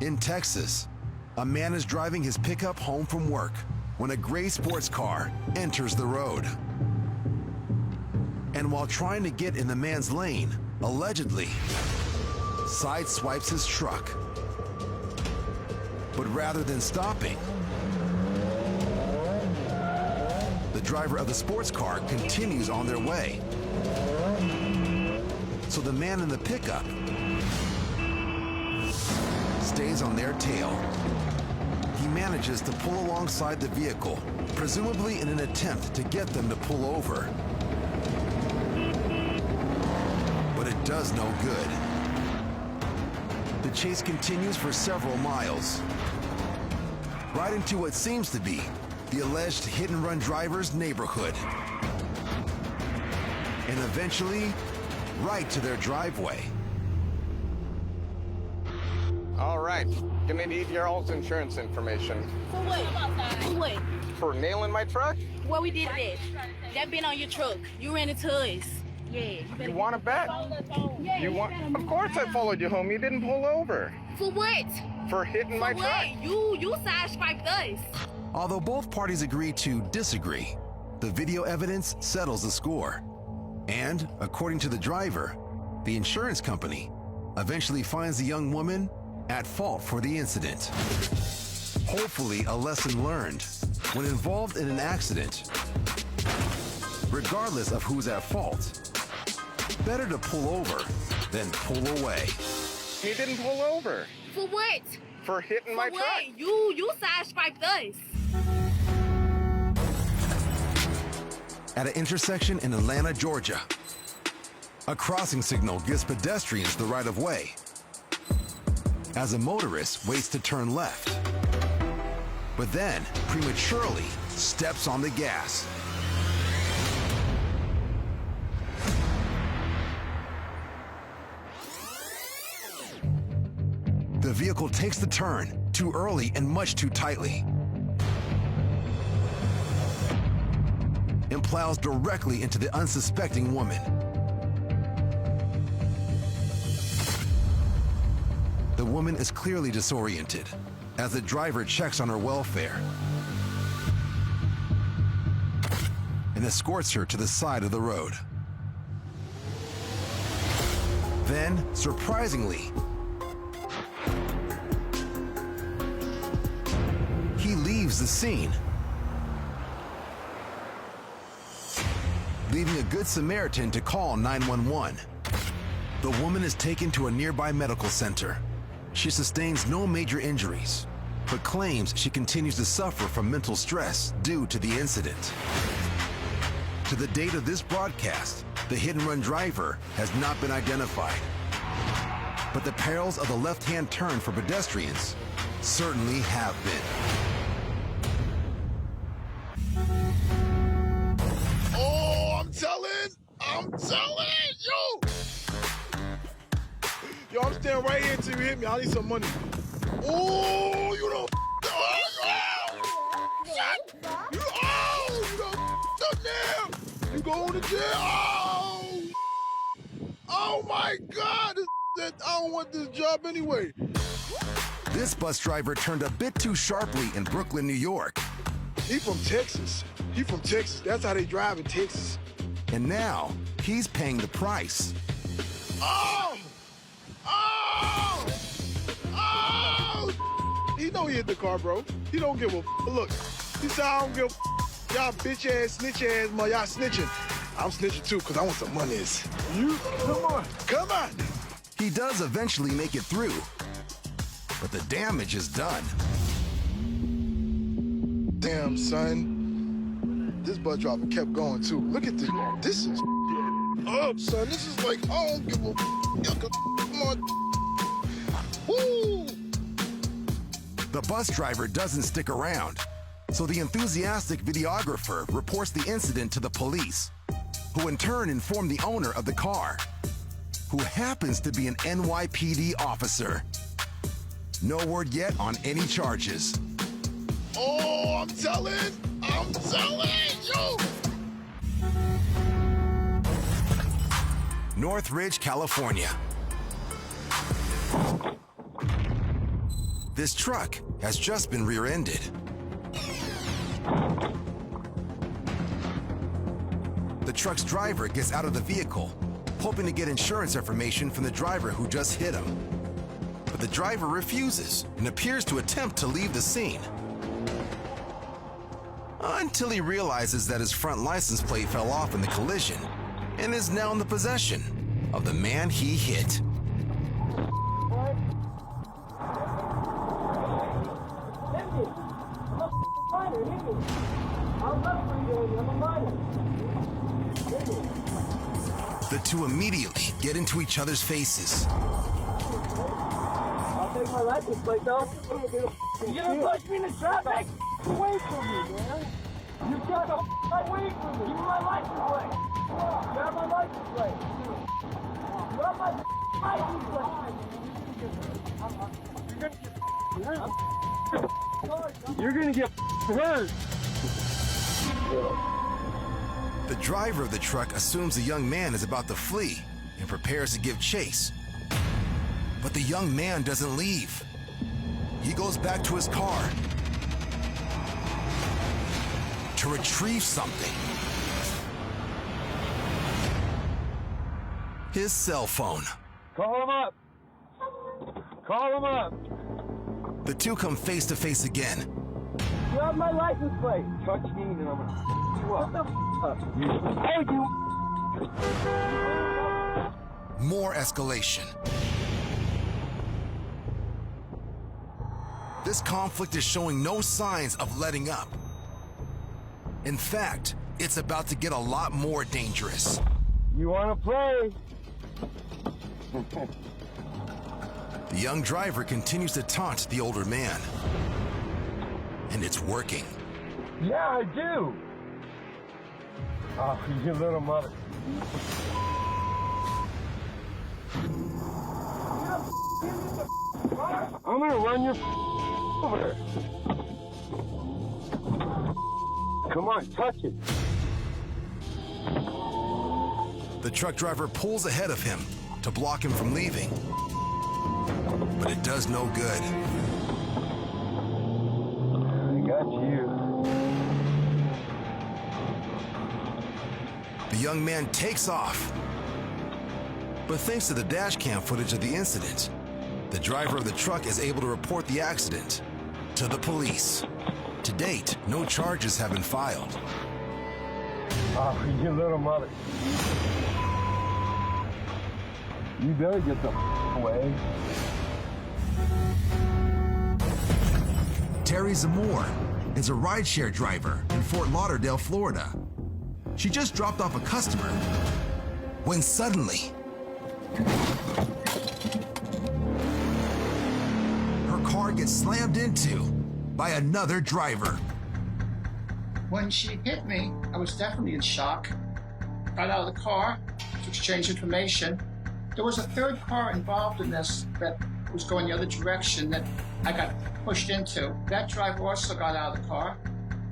In Texas, a man is driving his pickup home from work when a gray sports car enters the road. And while trying to get in the man's lane, allegedly sideswipes his truck. But rather than stopping, the driver of the sports car continues on their way. So the man in the pickup stays on their tail. He manages to pull alongside the vehicle, presumably in an attempt to get them to pull over. But it does no good. The chase continues for several miles, right into what seems to be the alleged hit-and-run driver's neighborhood. And eventually, right to their driveway. All right, gonna need your all's insurance information. For what? For what? For nailing my truck? What we did that? That been on your truck. You ran into us. Yeah. You want to bet? Yeah, You want? Of course I followed you home. You didn't pull over. For what? For hitting my For truck. what? You sideswiped us. Although both parties agree to disagree, the video evidence settles the score. And, according to the driver, the insurance company eventually finds the young woman at fault for the incident. Hopefully, a lesson learned when involved in an accident. Regardless of who's at fault, better to pull over than pull away. You didn't pull over. For what? For hitting my For truck. what? You sideswiped us. At an intersection in Atlanta, Georgia, a crossing signal gives pedestrians the right of way as a motorist waits to turn left, but then prematurely steps on the gas. The vehicle takes the turn too early and much too tightly, and plows directly into the unsuspecting woman. The woman is clearly disoriented as the driver checks on her welfare and escorts her to the side of the road. Then, surprisingly, he leaves the scene, leaving a good Samaritan to call 911. The woman is taken to a nearby medical center. She sustains no major injuries, but claims she continues to suffer from mental stress due to the incident. To the date of this broadcast, the hit-and-run driver has not been identified. But the perils of the left-hand turn for pedestrians certainly have been. Oh, I'm telling, yo! Yo, I'm standing right here until you hit me. I need some money. Oh, you don't. Oh, shit! You don't up now. You going to jail? Oh my God! I don't want this job anyway. This bus driver turned a bit too sharply in Brooklyn, New York. He from Texas. That's how they drive in Texas. And now, he's paying the price. Oh! Oh! Oh! He know he hit the car, bro. He don't give a look. He said, I don't give a y'all bitch ass, snitch ass, y'all snitching. I'm snitching too, because I want some monies. You, come on. He does eventually make it through, but the damage is done. Damn, son. This bus driver kept going too. Look at this. This is up, son. This is like, I don't give a come on. Woo! The bus driver doesn't stick around, so the enthusiastic videographer reports the incident to the police, who in turn inform the owner of the car, who happens to be an NYPD officer. No word yet on any charges. Oh, I'm telling, yo! Northridge, California. This truck has just been rear-ended. The truck's driver gets out of the vehicle, hoping to get insurance information from the driver who just hit him. But the driver refuses and appears to attempt to leave the scene. Until he realizes that his front license plate fell off in the collision and is now in the possession of the man he hit. The two immediately get into each other's faces. I'll take my license plate, though. You gonna push me in the traffic? Away from me, man. You got the away from me. Give me my license plate. Grab my license plate. Grab my license plate. You're gonna get hurt. The driver of the truck assumes the young man is about to flee and prepares to give chase. But the young man doesn't leave. He goes back to his car to retrieve something. His cell phone. Call him up. Call him up. The two come face to face again. Grab my license plate. Touch me and I'm gonna you up. What the Hey, you. More escalation. This conflict is showing no signs of letting up. In fact, it's about to get a lot more dangerous. You wanna play? The young driver continues to taunt the older man. And it's working. Yeah, I do. Oh, you little mother. I'm gonna run your over. Come on, touch it. The truck driver pulls ahead of him to block him from leaving. But it does no good. I got you. The young man takes off. But thanks to the dash cam footage of the incident, the driver of the truck is able to report the accident to the police. To date, no charges have been filed. Oh, you little mother. You better get the away. Terry Zamore is a rideshare driver in Fort Lauderdale, Florida. She just dropped off a customer when suddenly her car gets slammed into by another driver. When she hit me, I was definitely in shock. Got out of the car to exchange information. There was a third car involved in this that was going the other direction that I got pushed into. That driver also got out of the car.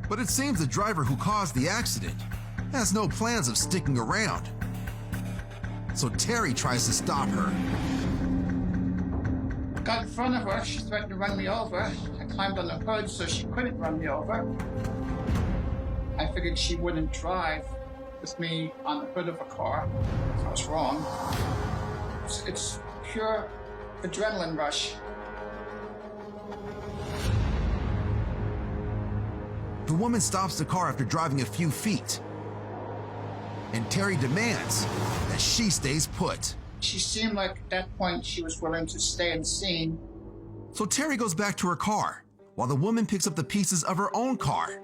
But it seems the driver who caused the accident has no plans of sticking around. So Terry tries to stop her. Got in front of her, she threatened to run me over. I climbed on the hood so she couldn't run me over. I figured she wouldn't drive with me on the hood of a car. I was wrong. It's pure adrenaline rush. The woman stops the car after driving a few feet. And Terry demands that she stays put. She seemed like at that point she was willing to stay in the scene. So Terry goes back to her car while the woman picks up the pieces of her own car.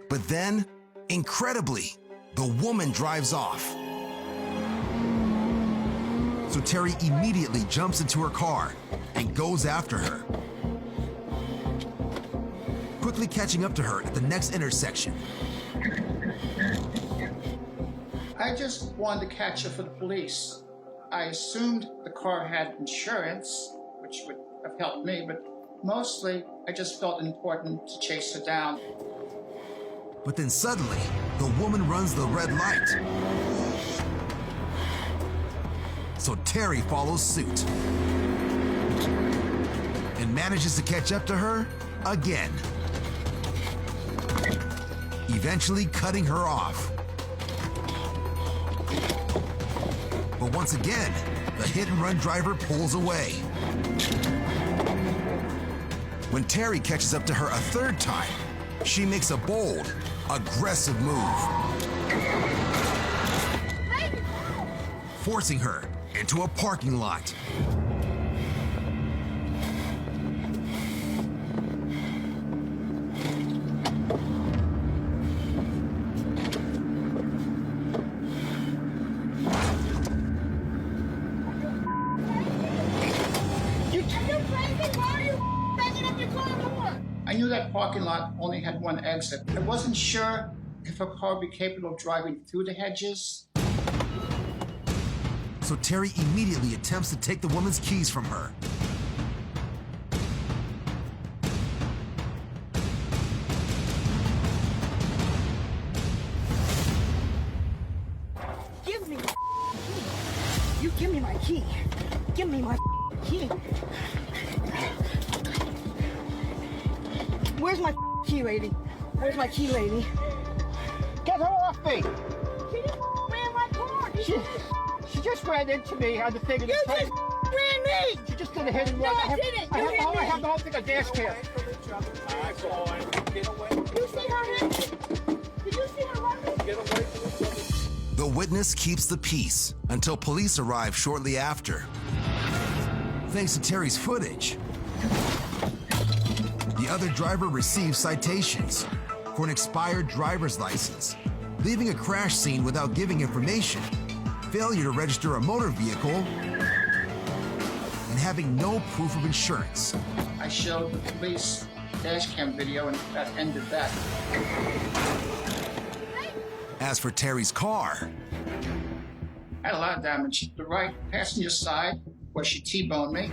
But then, incredibly, the woman drives off. So Terry immediately jumps into her car and goes after her, quickly catching up to her at the next intersection. I just wanted to catch her for the police. I assumed the car had insurance, which would have helped me, but mostly I just felt it important to chase her down. But then suddenly, the woman runs the red light. So Terry follows suit. and manages to catch up to her again, eventually cutting her off. But once again, the hit-and-run driver pulls away. When Terry catches up to her a third time, she makes a bold, aggressive move, forcing her into a parking lot. I knew that parking lot only had one exit. I wasn't sure if a car would be capable of driving through the hedges. So Terry immediately attempts to take the woman's keys from her. Give me my key. You give me my key. Give me my key. Where's my key, lady? Where's my key, lady? Get her off me! She just ran my car. She just ran into me on the thing in the You front. just ran me. She just did a hit and run. No, I didn't. You hit me. I have the whole thing on dash cam. You see her hit me? Did you see her run me? The witness keeps the peace until police arrive shortly after. Thanks to Terry's footage, the other driver receives citations for an expired driver's license, leaving a crash scene without giving information, failure to register a motor vehicle, and having no proof of insurance. I showed the police dash cam video and that ended that. As for Terry's car, I had a lot of damage. The right passenger side, where she T-boned me,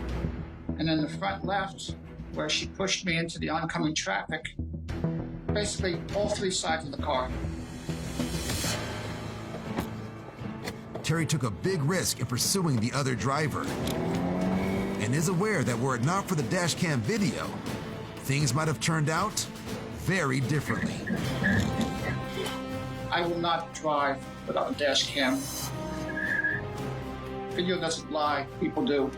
and then the front left, where she pushed me into the oncoming traffic. Basically, all three sides of the car. Terry took a big risk in pursuing the other driver and is aware that were it not for the dash cam video, things might have turned out very differently. I will not drive without a dash cam. Video doesn't lie, people do.